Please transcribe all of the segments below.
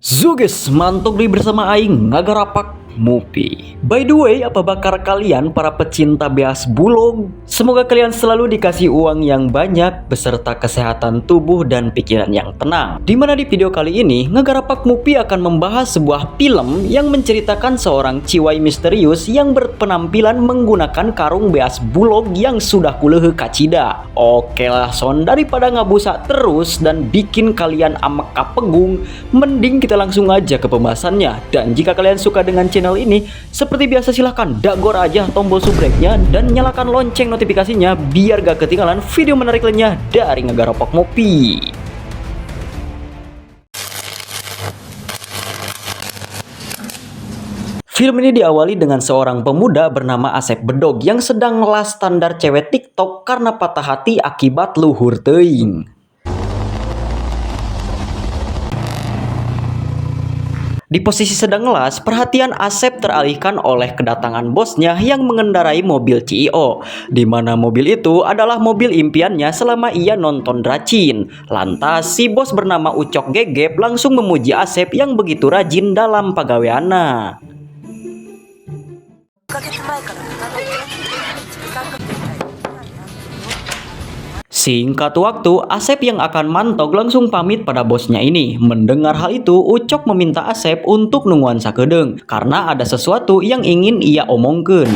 Zuges, mantap di bersama Aing ngagarapak Mupi. By the way, apa bakar kalian para pecinta beas bulog? Semoga kalian selalu dikasih uang yang banyak beserta kesehatan tubuh dan pikiran yang tenang. Dimana di video kali ini, ngagarapak Mupi akan membahas sebuah film yang menceritakan seorang ciwai misterius yang berpenampilan menggunakan karung beas bulog yang sudah kuleuh kacida. Oke lah son, daripada ngabusa terus dan bikin kalian amek kapegung, mending kita langsung aja ke pembahasannya. Dan jika kalian suka dengan channel ini, seperti biasa silahkan dagor aja tombol subscribe-nya dan nyalakan lonceng notifikasinya biar gak ketinggalan video menarik lainnya dari Ngagarapak Mopi. Film ini diawali dengan seorang pemuda bernama Asep Bedog yang sedang ngelas standar cewek TikTok karena patah hati akibat luhur teuing. Di posisi sedang ngelas, perhatian Asep teralihkan oleh kedatangan bosnya yang mengendarai mobil CEO, di mana mobil itu adalah mobil impiannya selama ia nonton Dracin. Lantas, si bos bernama Ucok Gegep langsung memuji Asep yang begitu rajin dalam pagaweana. Singkat waktu, Asep yang akan mantog langsung pamit pada bosnya ini. Mendengar hal itu, Ucok meminta Asep untuk nungguan sakedeung karena ada sesuatu yang ingin ia omongkeun.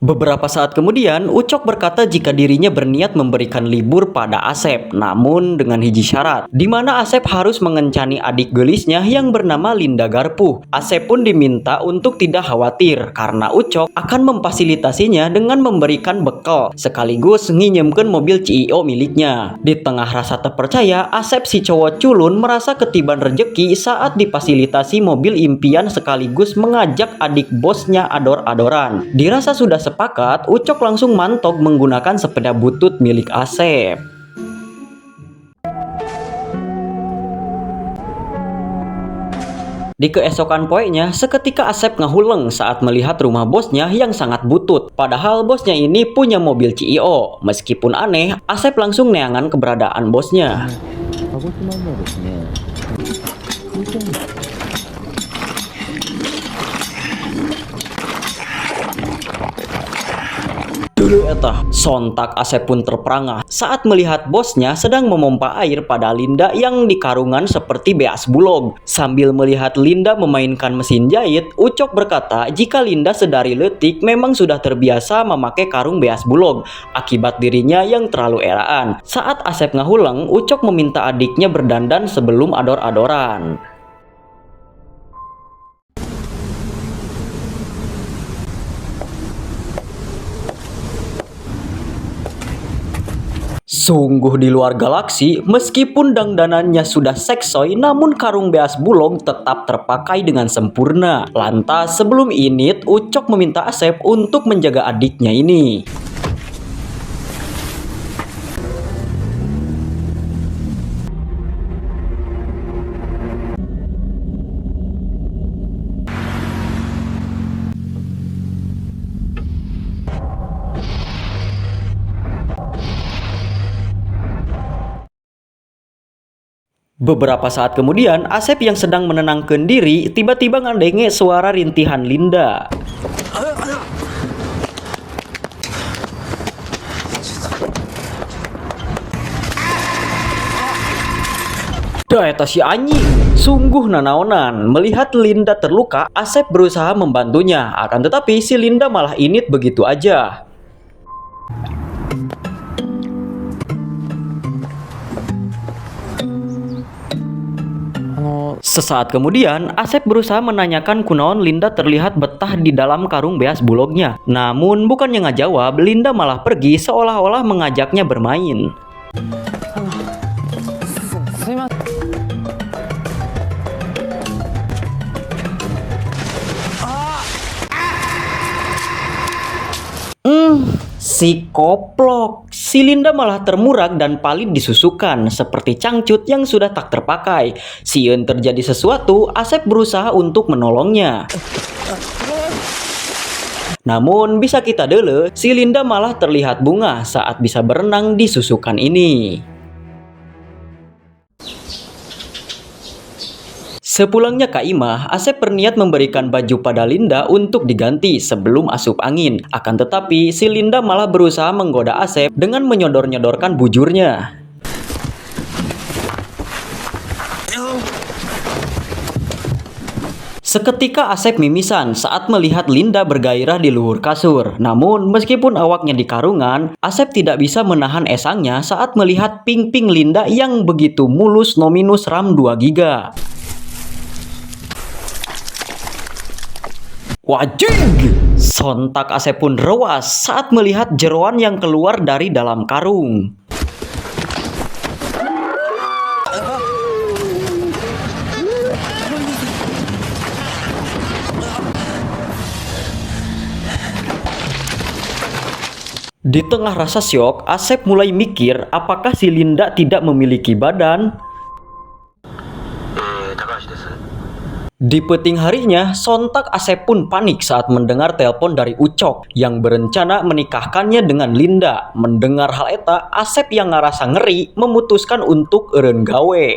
Beberapa saat kemudian, Ucok berkata jika dirinya berniat memberikan libur pada Asep, namun dengan hiji syarat, di mana Asep harus mengencani adik gelisnya yang bernama Linda Garpuh. Asep pun diminta untuk tidak khawatir karena Ucok akan memfasilitasinya dengan memberikan bekal sekaligus nginjemkeun mobil CEO miliknya. Di tengah rasa terpercaya, Asep si cowok culun merasa ketiban rejeki saat difasilitasi mobil impian sekaligus mengajak adik bosnya ador-adoran. Dirasa sudah sepakat, Ucok langsung mantog menggunakan sepeda butut milik Asep. Di keesokan poeknya, seketika Asep ngahuleng saat melihat rumah bosnya yang sangat butut. Padahal bosnya ini punya mobil CEO. Meskipun aneh, Asep langsung neangan keberadaan bosnya. Sontak Asep pun terperangah saat melihat bosnya sedang memompa air pada Linda yang dikarungan seperti beas bulog. Sambil melihat Linda memainkan mesin jahit, Ucok berkata jika Linda sedari leutik memang sudah terbiasa memakai karung beas bulog akibat dirinya yang terlalu eraan. Saat Asep ngahuleng, Ucok meminta adiknya berdandan sebelum ador-adoran. Sungguh di luar galaksi, meskipun dangdanannya sudah seksoy, namun karung beas bulog tetap terpakai dengan sempurna. Lantas sebelum init, Ucok meminta Asep untuk menjaga adiknya ini. Beberapa saat kemudian, Asep yang sedang menenangkan diri tiba-tiba ngandenge suara rintihan Linda. Dah eta si anjing, sungguh nanaonan. Melihat Linda terluka, Asep berusaha membantunya. Akan tetapi si Linda malah init begitu aja. Sesaat kemudian, Asep berusaha menanyakan kunaon Linda terlihat betah di dalam karung beas bulognya. Namun bukannya ngajawab, Linda malah pergi seolah-olah mengajaknya bermain. Si koplok. Si Linda malah termurak dan palit disusukan seperti cangcut yang sudah tak terpakai. Sieun terjadi sesuatu, Asep berusaha untuk menolongnya. Namun bisa kita dele, si Linda malah terlihat bunga saat bisa berenang di susukan ini. Sepulangnya Kak Imah, Asep berniat memberikan baju pada Linda untuk diganti sebelum asup angin. Akan tetapi, si Linda malah berusaha menggoda Asep dengan menyodor-nyodorkan bujurnya. Seketika Asep mimisan saat melihat Linda bergairah di luhur kasur. Namun, meskipun awaknya di karungan, Asep tidak bisa menahan esangnya saat melihat ping-ping Linda yang begitu mulus no minus RAM 2 GB. Wajig! Sontak Asep pun rewas saat melihat jeroan yang keluar dari dalam karung. Di tengah rasa syok, Asep mulai mikir apakah si Linda tidak memiliki badan. Di peting harinya, sontak Asep pun panik saat mendengar telepon dari Ucok yang berencana menikahkannya dengan Linda. Mendengar hal eta, Asep yang ngerasa ngeri memutuskan untuk eureun gawe.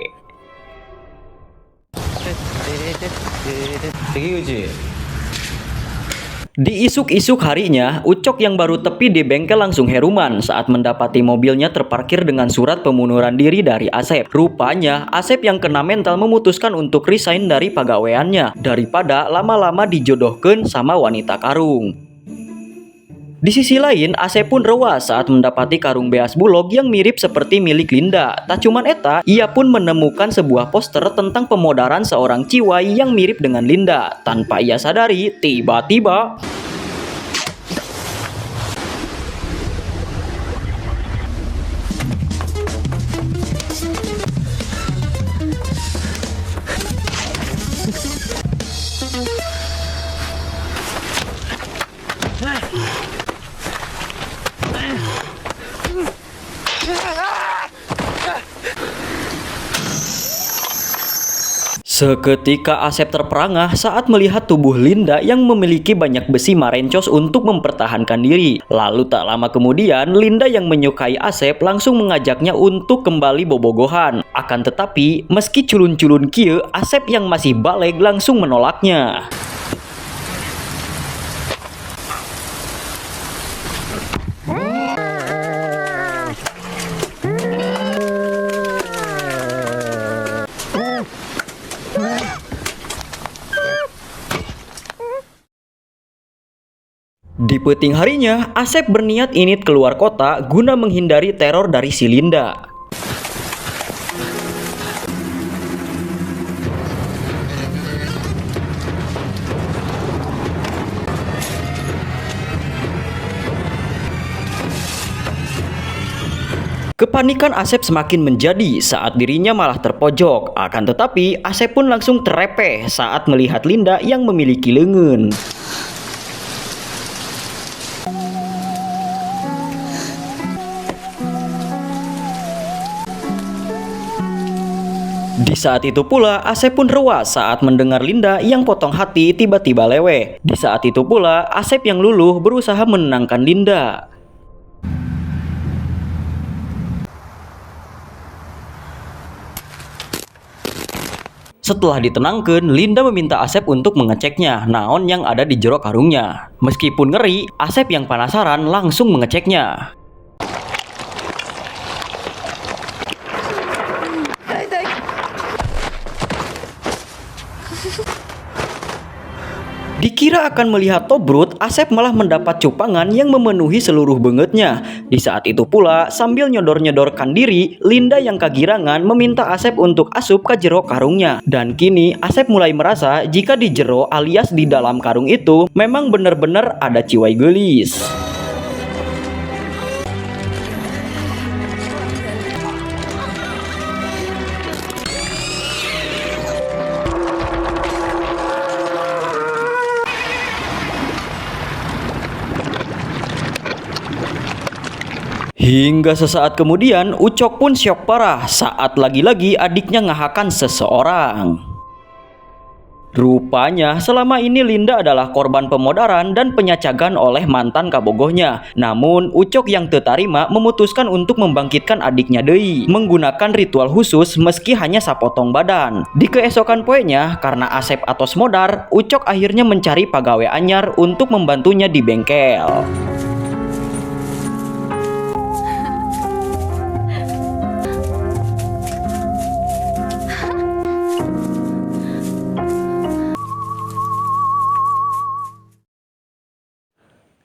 Di isuk-isuk harinya, Ucok yang baru tepi di bengkel langsung heruman saat mendapati mobilnya terparkir dengan surat pemunduran diri dari Asep. Rupanya, Asep yang kena mental memutuskan untuk resign dari pagaweannya daripada lama-lama dijodohkeun sama wanita karung. Di sisi lain, Asep pun rewas saat mendapati karung beas bulog yang mirip seperti milik Linda. Tak cuman eta, ia pun menemukan sebuah poster tentang pemodaran seorang ciwai yang mirip dengan Linda. Tanpa ia sadari, tiba-tiba seketika Asep terperangah saat melihat tubuh Linda yang memiliki banyak besi marencos untuk mempertahankan diri. Lalu tak lama kemudian, Linda yang menyukai Asep langsung mengajaknya untuk kembali bobogohan. Akan tetapi, meski culun-culun kieu, Asep yang masih baleg langsung menolaknya. Di peting harinya, Asep berniat init keluar kota guna menghindari teror dari si Linda. Kepanikan Asep semakin menjadi saat dirinya malah terpojok. Akan tetapi, Asep pun langsung terepeh saat melihat Linda yang memiliki leungeun. Di saat itu pula, Asep pun rewas saat mendengar Linda yang potong hati tiba-tiba leweh. Di saat itu pula, Asep yang luluh berusaha menenangkan Linda. Setelah ditenangkan, Linda meminta Asep untuk mengeceknya naon yang ada di jero karungnya. Meskipun ngeri, Asep yang penasaran langsung mengeceknya. Dikira akan melihat tobrut, Asep malah mendapat cupangan yang memenuhi seluruh bengetnya. Di saat itu pula, sambil nyodor-nyodorkan diri, Linda yang kagirangan meminta Asep untuk asup ke jero karungnya. Dan kini, Asep mulai merasa jika di jero alias di dalam karung itu memang benar-benar ada ciwai geulis. Hingga sesaat kemudian, Ucok pun syok parah saat lagi-lagi adiknya ngahakan seseorang. Rupanya selama ini Linda adalah korban pemodaran dan penyacagan oleh mantan kabogohnya. Namun Ucok yang tertarima memutuskan untuk membangkitkan adiknya deui menggunakan ritual khusus meski hanya sapotong badan. Di keesokan poenya karena Asep atos modar, Ucok akhirnya mencari pegawai anyar untuk membantunya di bengkel.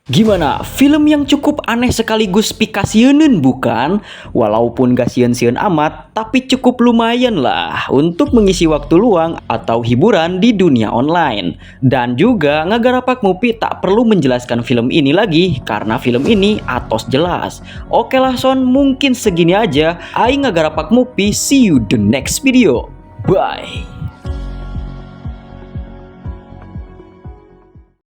Gimana? Film yang cukup aneh sekaligus pikasieun bukan? Walaupun gak sieun-sieun amat, tapi cukup lumayan lah untuk mengisi waktu luang atau hiburan di dunia online. Dan juga Ngagarapak Movie tak perlu menjelaskan film ini lagi karena film ini atos jelas. Oke lah Son, mungkin segini aja. Aing Ngagarapak Movie, see you the next video. Bye.